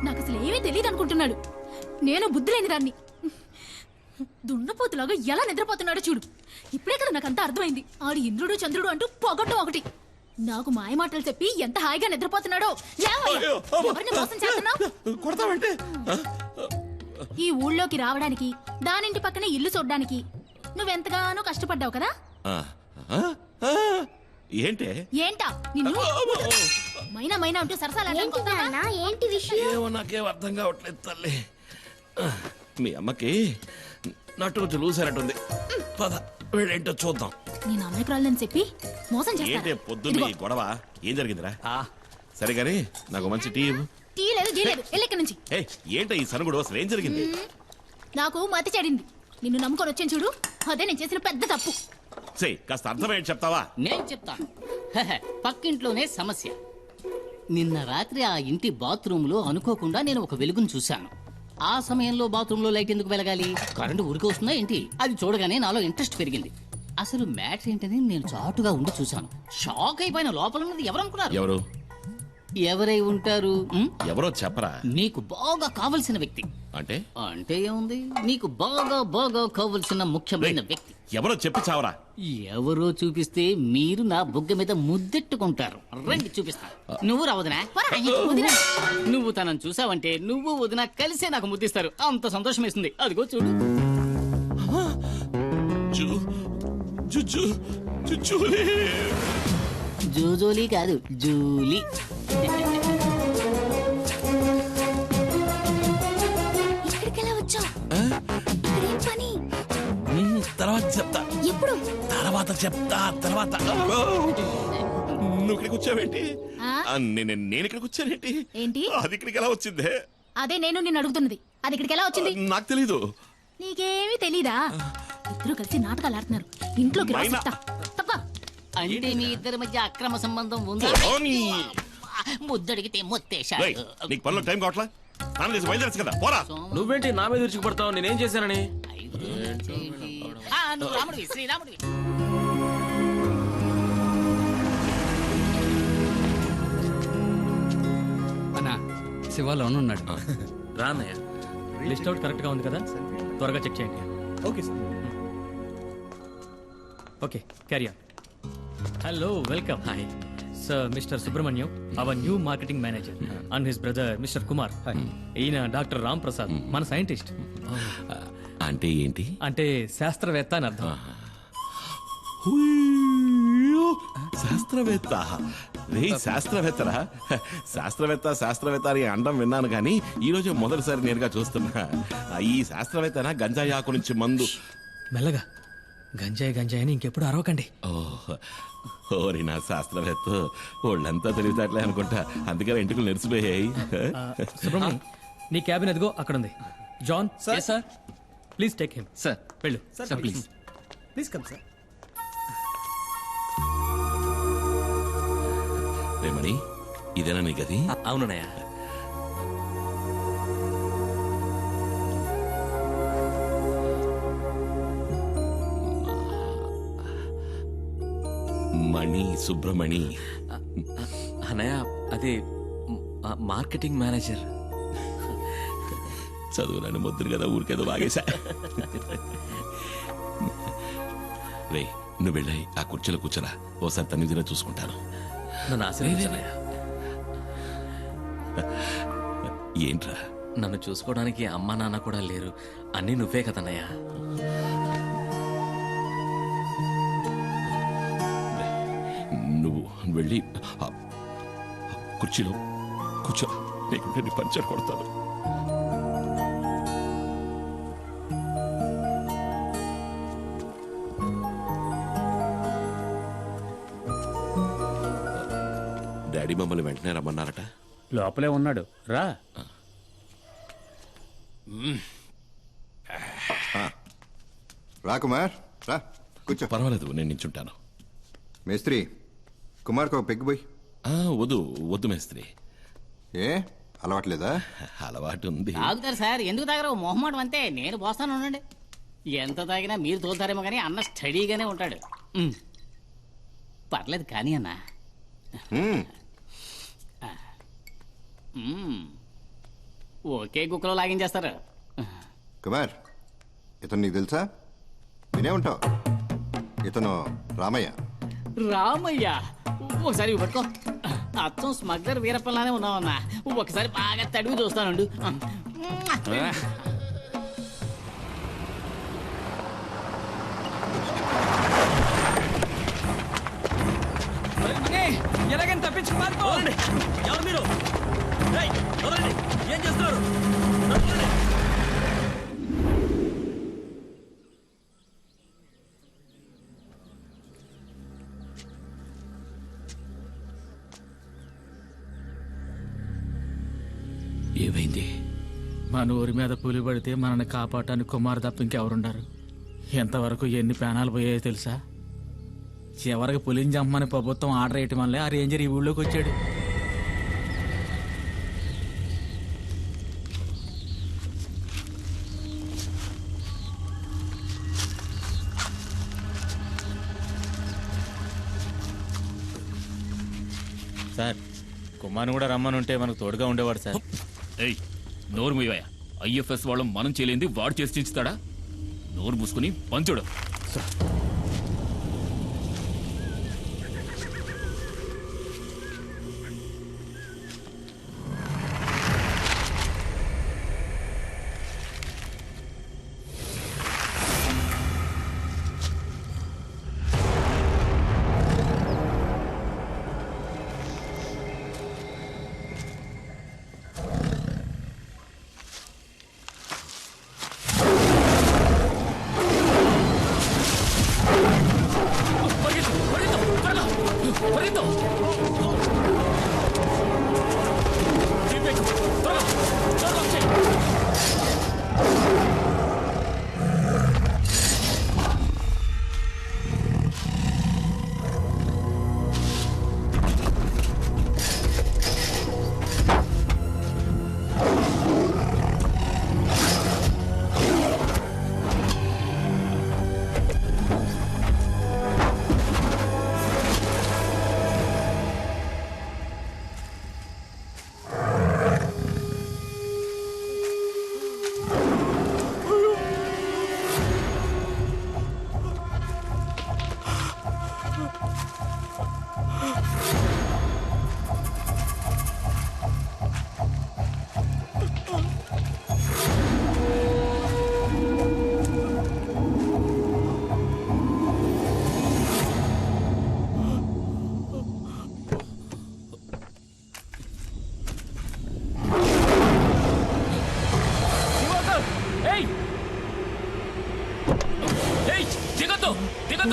నాకు అసలు ఏమీ తెలియదు అనుకుంటున్నాడు. నేను బుద్ధి లేని దాన్ని. దున్నపోతులాగా ఎలా నిద్రపోతున్నాడో చూడు. ఇప్పుడే కదా నాకు అంతా అర్థమైంది. ఆడు ఇంద్రుడు చంద్రుడు అంటూ పొగట్టం ఒకటి. నాకు మాయ మాటలు చెప్పి ఎంత హాయిగా నిద్రపోతున్నాడో. ఎవరిని మోసం చేస్తున్నావు? ఈ ఊళ్ళోకి రావడానికి, దానింటి పక్కనే ఇల్లు చూడ్డానికి నువ్వెంతగానో కష్టపడ్డావు కదా. ఏంటా నిన్ను మైనా మైనా అంటూ ఏంటి విషయం? నాకేం అర్థం కావట్లేదు తల్లి. మీ అమ్మకి నటు చూసారట్టుంది. పద ఏంటో చూద్దాం. నేను అమాయకురాలని చెప్పి మోసం చేస్తాను. పొద్దున్న గొడవ ఏం జరిగిందిరా? సరే గానీ నాకు మంచి టీ టీ లేదు గీ లేదు. ఎల్లెక్కడి నుంచి. ఏంటో ఈ సనుగుడు అసలు ఏం జరిగింది? నాకు మతి చెడింది. నిన్ను నమ్ముకొని వచ్చాను చూడు, అదే నేను చేసిన పెద్ద తప్పు. కాస్త అర్థమేంటి చెప్తావా? నేను చెప్తాను. పక్కింట్లోనే సమస్య. నిన్న రాత్రి ఆ ఇంటి బాత్రూమ్ లో అనుకోకుండా నేను ఒక వెలుగును చూశాను. ఆ సమయంలో బాత్రూమ్ లో లైట్ ఎందుకు వెలగాలి? కరెంటు ఊరికి వస్తుందా ఏంటి? అది చూడగానే నాలో ఇంట్రెస్ట్ పెరిగింది. అసలు మ్యాటర్ ఏంటని నేను చాటుగా ఉండి చూశాను. షాక్ అయిపోయిన. లోపల ఉన్నది ఎవరనుకున్నారు? ఎవరు? ఎవరై ఉంటారు? ఎవరో చెప్పరా. నీకు బాగా కావలసిన వ్యక్తి. అంటే అంటే ఏముంది, నీకు బాగా బాగా కావలసిన ముఖ్యమైన వ్యక్తి. ఎవరో చెప్పి చావరా. ఎవరో చూపిస్తే మీరు నా బుగ్గ మీద ముద్దెట్టుకుంటారు. రండి చూపిస్తా. నువ్వు రా వదినా. నువ్వు తనను చూసావంటే నువ్వు వదిన కలిసే నాకు ముద్దిస్తారు. అంత సంతోషం వేస్తుంది. అదిగో చూడు. జూజోలీ కాదు, జూలీ. ఇక్కడికెలా వచ్చావు? పని తర్వాత చెప్తా. ఎప్పుడు? తర్వాత చెప్తా. తర్వాత నువ్వు ఇక్కడికి వచ్చావేంటి? నేను ఇక్కడికి వచ్చానేంటి? ఏంటి? అది ఇక్కడికి ఎలా వచ్చిందే? అదే నేను నిన్ను అడుగుతున్నది. అది ఇక్కడికి ఎలా వచ్చింది? నాకు తెలీదు. నీకేమీ తెలీదా? ఇద్దరు కలిసి నాటకాలు ఆడుతున్నారు. ఇంట్లోకి అంటే మీ ఇద్దరి మధ్య అక్రమ సంబంధం ఉంది. ముద్దడిగితే మొత్తేశాడు. నీకు పనిలో టైం కావట్లా? స్నానం చేసి బయలుదేరచ్చు కదా. పోరా. నువ్వేంటి నా మీద విరుచుకుపడతావు? నేనేం చేశానని? నువ్వు రాముడివి, శ్రీరాముడివి. అన్నా శివాలో ఉన్నాడు. రానయ్య. లిస్ట్ అవుట్ కరెక్ట్ గా ఉంది కదా? త్వరగా చెక్ చేయండి. Okay sir. Okay, carry on. Hello, welcome. Hi sir, mister Subrahmanyam, our new marketing manager, and his brother mister Kumar. ఈయన డాక్టర్ రామ్ ప్రసాద్, మన సైంటిస్ట్. అంటే ఏంటి? అంటే శాస్త్రవేత్త అని అర్థం. శాస్త్రవేత్త? శాస్త్రవేత్తరా? శాస్త్రవేత్త అని అండం విన్నాను కానీ ఈ రోజు మొదటిసారి నేరుగా చూస్తున్నా. ఈ శాస్త్రవేత్తనా గంజాయి ఆకు నుంచి మందు? మెల్లగా. గంజాయి అని ఇంకెప్పుడు అరవకండి. ఓరి నా శాస్త్రవేత్త, వాళ్ళంతా తెలివితేటలే అనుకుంటా, అందుకని ఇంటికి నెరిసిపోయాయి. సుబ్రహ్మణ్యం, నీ క్యాబిన్ ఎదుగో అక్కడ ఉంది. John sir, please take him. Sir వెళ్ళు. Sir please. Please come sir. Remani, ఇదేనా నీ గది? అవునయ్య. మణి, సుబ్రమణి. అన్నయ్య, అదే మార్కెటింగ్ మేనేజర్. చదువులని ముద్దురు కదా, ఊరికేదో బాగేశా. రే, నువ్వు వెళ్ళాయి ఆ కుర్చీలో కూర్చోరా. ఓసారి తన్ని చూసుకుంటాను. నన్ను ఆశీర్వదించన్నయ్య. ఏంట్రా? నన్ను చూసుకోవడానికి అమ్మా నాన్న కూడా లేరు. అన్నీ నువ్వే కదన్నయ్య. నువ్వు వెళ్ళి కుర్చీలో కూర్చో, నీకు పంచర్ కొడతాను. డాడీ మమ్మల్ని వెంటనే రమ్మన్నారట. లోపలే ఉన్నాడు, రా. రా కుమార్, రా కూర్చో. పర్వాలేదు, నేను నించుంటాను. మేస్త్రి, కుమార్కి ఒక పెగ్గు పోయి. వద్దు మేస్త్రి. ఏ అలవాట్లేదా? అలవాటు ఉంది. తాగుతారు సార్. ఎందుకు తాగరు? మొహమాటం అంతే. నేను పోస్తాను, ఉండండి. ఎంత తాగినా మీరు తోలుతారేమో కానీ అన్న స్టడీగానే ఉంటాడు. పర్లేదు కానీ అన్న. ఒకే గుక్కలో లాగించేస్తారు. కుమార్, ఇతను నీకు తెలుసా? వినే ఉంటావు. ఇతను రామయ్య. రామయ్య, ఒకసారి ఇవి పట్టుకో. అచ్చం స్మగ్లర్ వీరప్పలానే ఉన్నావన్నా. ఒకసారి బాగా తడివి చూస్తానండు. ఎలాగైనా తప్పించుకు పారిపో. ఎవరు మీరు? ఏం చేస్తున్నారు? ఏమైంది? మన ఊరి మీద పులి పడితే మనల్ని కాపాడటానికి కుమార్ తప్ప ఇంకెవరుండారు? ఎంతవరకు ఎన్ని ప్రాణాలు పోయాయో తెలుసా? చివరికి పులిని చంపమని ప్రభుత్వం ఆర్డర్ వేయటం వల్లే ఆ రేంజర్ ఈ ఊళ్ళోకి వచ్చాడు. సార్, కుమార్ని కూడా రమ్మని ఉంటే మనకు తోడుగా ఉండేవాడు సార్. ఏయ్, నోరు మూయవయ్యా. ఐఎఫ్ఎస్ వాళ్ళు మనం చేయలేంది వాడు చేసి చించుతాడా? నోరు మూసుకుని పంచుడు.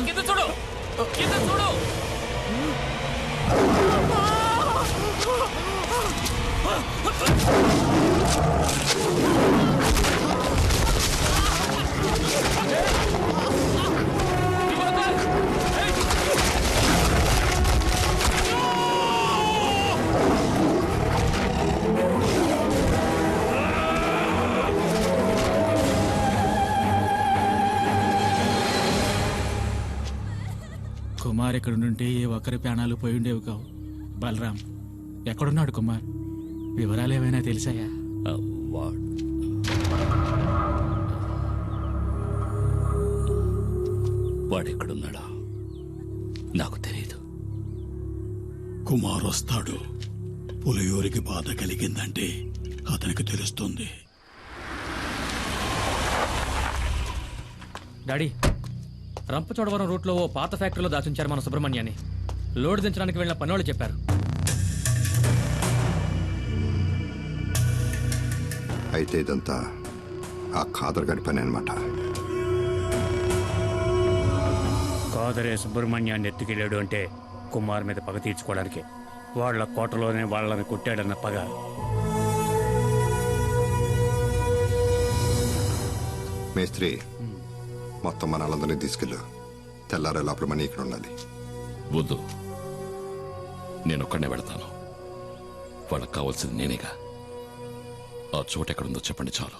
కింద చూడు, కింద చూడు. కుమార్ ఇక్కడ నుండి ఏ ఒక్కరి ప్రాణాలు పోయి ఉండేవి కావు. బలరాం ఎక్కడున్నాడు కుమార్? వివరాలు ఏమైనా తెలిసాయా? వాడెక్కడున్నాడా నాకు తెలియదు. కుమార్ వస్తాడు. పులియూరికి బాధ కలిగిందంటే అతనికి తెలుస్తుంది. డాడీ, రంపచోడవరం రూట్లో ఓ పాత ఫ్యాక్టరీలో దాచుంచారు మన సుబ్రహ్మణ్యాన్ని. లోడ్ దించడానికి వెళ్ళిన పనోళ్ళు చెప్పారు. అయితే ఇదంతా ఆ ఖాదర్ గడి పని అనమాట. ఖాదరే సుబ్రహ్మణ్యాన్ని ఎత్తుకెళ్ళాడు అంటే కుమార్ మీద పగ తీర్చుకోవడానికి. వాళ్ళ కోటలోనే వాళ్ళని కొట్టాడన్న పగ. మేస్త్రి, మొత్తం మన వాళ్ళందరినీ తీసుకెళ్ళు. తెల్లారే లోపల మనీ ఇక్కడ ఉండాలి. వద్దు, నేనొక్కడనే వెళతాను. వాళ్ళకి కావాల్సింది నేనేగా. ఆ చోటు ఎక్కడుందో చెప్పండి చాలు.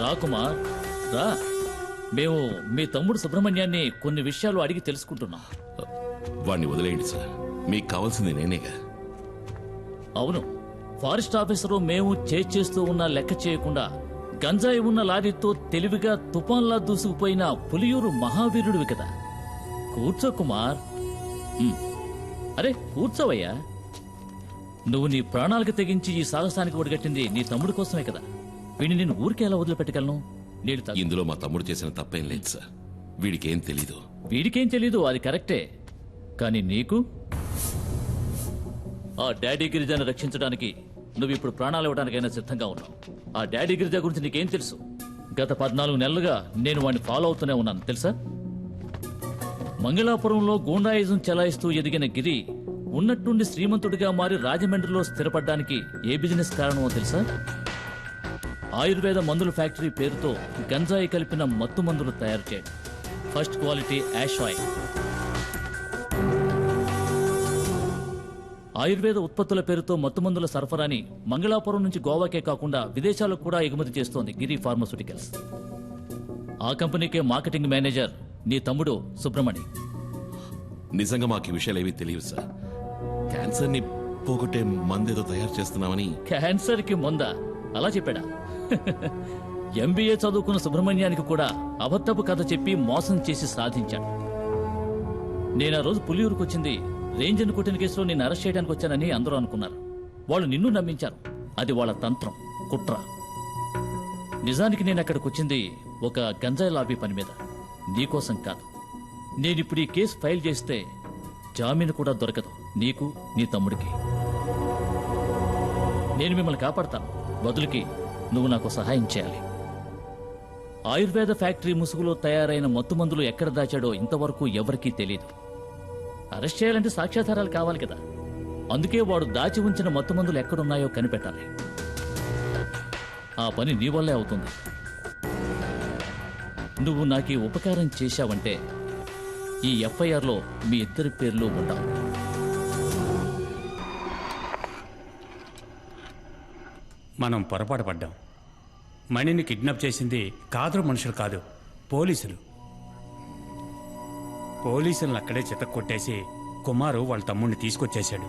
రా కుమార్ రా. మేము మీ తమ్ముడు సుబ్రహ్మణ్యాన్ని కొన్ని విషయాలు అడిగి తెలుసుకుంటున్నాం. వాడిని వదిలేయండి సార్, మీకు కావాల్సింది నేనేగా. అవును, ఫారెస్ట్ ఆఫీసరు మేము చేస్తూ ఉన్న లెక్క చేయకుండా గంజాయి ఉన్న లారీతో తెలివిగా తుఫాన్లా దూసుకుపోయిన పులియూరు మహావీరుడివి కదా. కూర్చో కుమార్. అరే కూర్చోవయ్యా. నువ్వు నీ ప్రాణాలకు తెగించి ఈ సాహసానికి ఒడిగట్టింది నీ తమ్ముడి కోసమే కదా. వీడిని నేను ఊరికే ఎలా వదిలిపెట్టగలను? ఇందులో మా తమ్ముడు చేసిన తప్పేం లేదు సార్. వీడికేం తెలీదు. వీడికేం తెలీదు, అది కరెక్టే. కానీ నీకు ఆ డాడీ గిరిజాను రక్షించడానికి నువ్వు ఇప్పుడు ప్రాణాలు ఇవ్వడానికైనా సిద్ధంగా ఉన్నావు. ఆ డాడీ గిరిజా గురించి నీకేం తెలుసు? గత 14 నెలలుగా నేను వాడిని ఫాలో అవుతూనే ఉన్నాను తెలుసా. మంగళాపురంలో గూండాయిజం చెలాయిస్తూ ఎదిగిన గిరి ఉన్నట్టుండి శ్రీమంతుడిగా మారి రాజమండ్రిలో స్థిరపడ్డానికి ఏ బిజినెస్ కారణమో తెలుసా? ఆయుర్వేద మందుల ఫ్యాక్టరీ పేరుతో గంజాయి కలిపిన మత్తు మందులు తయారు చేయడం. First quality hash oil. ఆయుర్వేద ఉత్పత్తుల పేరుతో మత్తుమందుల సరఫరాని మంగళాపురం నుంచి గోవాకే కాకుండా విదేశాలకు కూడా ఎగుమతి చేస్తోంది గిరి ఫార్మాస్యూటికల్స్. ఆ కంపెనీకే మార్కెటింగ్ మేనేజర్ నీ తమ్ముడు సుబ్రహ్మణ్యం. నిజంగా మాకు ఈ విషయాలు ఏవీ తెలియదు సార్. క్యాన్సర్ ని పోగొట్టే మందేదో తయారు చేస్తున్నామని. క్యాన్సర్ కి మందా? అలా చెప్పాడా? ఎంబీఏ చదువుకున్న సుబ్రహ్మణ్యానికి కూడా అబద్ధపు కథ చెప్పి మోసం చేసి సాధించాడు. నేను ఆ రోజు పులియూరుకు వచ్చింది రేంజర్ కొట్టిన కేసులో నిన్ను అరెస్ట్ చేయడానికి వచ్చానని అందరూ అనుకున్నారు. వాళ్ళు నిన్ను నమ్మించారు. అది వాళ్ళ తంత్రం, కుట్ర. నిజానికి నేను అక్కడికి వచ్చింది ఒక గంజాయి లాబీ పని మీద, నీకోసం కాదు. నేనిప్పుడు ఈ కేసు ఫైల్ చేస్తే జామీను కూడా దొరకదు నీకు, నీ తమ్ముడికి. నేను మిమ్మల్ని కాపాడతాను. బదులుకి నువ్వు నాకు సహాయం చేయాలి. ఆయుర్వేద ఫ్యాక్టరీ ముసుగులో తయారైన మత్తుమందులు ఎక్కడ దాచాడో ఇంతవరకు ఎవరికీ తెలియదు. అరెస్ట్ చేయాలంటే సాక్ష్యాధారాలు కావాలి కదా. అందుకే వాడు దాచి ఉంచిన మత్తుమందులు ఎక్కడున్నాయో కనిపెట్టాలి. ఆ పని నీ వల్లే అవుతుంది. నువ్వు నాకు ఈ ఉపకారం చేశావంటే ఈ ఎఫ్ఐఆర్లో మీ ఇద్దరి పేర్లు ఉండవు. మనం పొరపాటు పడ్డాం. మణిని కిడ్నాప్ చేసింది కాదు మనుషులు కాదు, పోలీసులు. పోలీసులను అక్కడే చితక్కొట్టేసి కుమారు వాళ్ళ తమ్ముడిని తీసుకొచ్చేశాడు.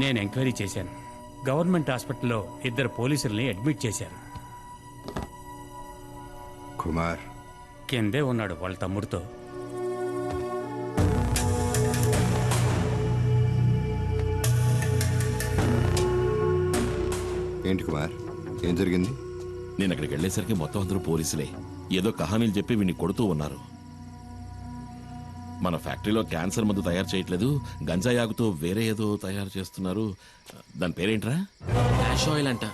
నేను ఎంక్వైరీ చేశాను. గవర్నమెంట్ హాస్పిటల్లో 2 పోలీసుల్ని అడ్మిట్ చేశారు. కుమార్ కిందే ఉన్నాడు వాళ్ళ తమ్ముడితో. ఏంటి కుమార్, ఏం జరిగింది? నేను అక్కడికి వెళ్ళేసరికి మొత్తం అందరూ పోలీసులే. ఏదో కహానీలు చెప్పి వీడిని కొడుతూ ఉన్నారు. మన ఫ్యాక్టరీలో క్యాన్సర్ మందు తయారు చేయట్లేదు, గంజాయి ఆగుతో వేరే ఏదో తయారు చేస్తున్నారు. దాని పేరేంట్రా? యాష్ ఆయిల్ అంట.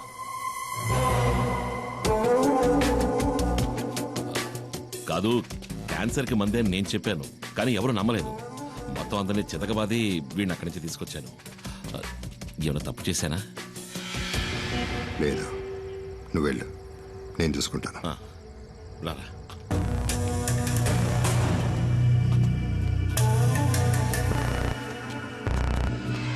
కాదు, క్యాన్సర్ కి మందే నేను చెప్పాను, కానీ ఎవరు నమ్మలేదు. మొత్తం అందరినీ చితకబాది వీడిని అక్కడి నుంచి తీసుకొచ్చాను. ఏమైనా తప్పు చేశానా? లేదు, నువ్వు వెళ్ళు, నేను చూసుకుంటాను. రారా.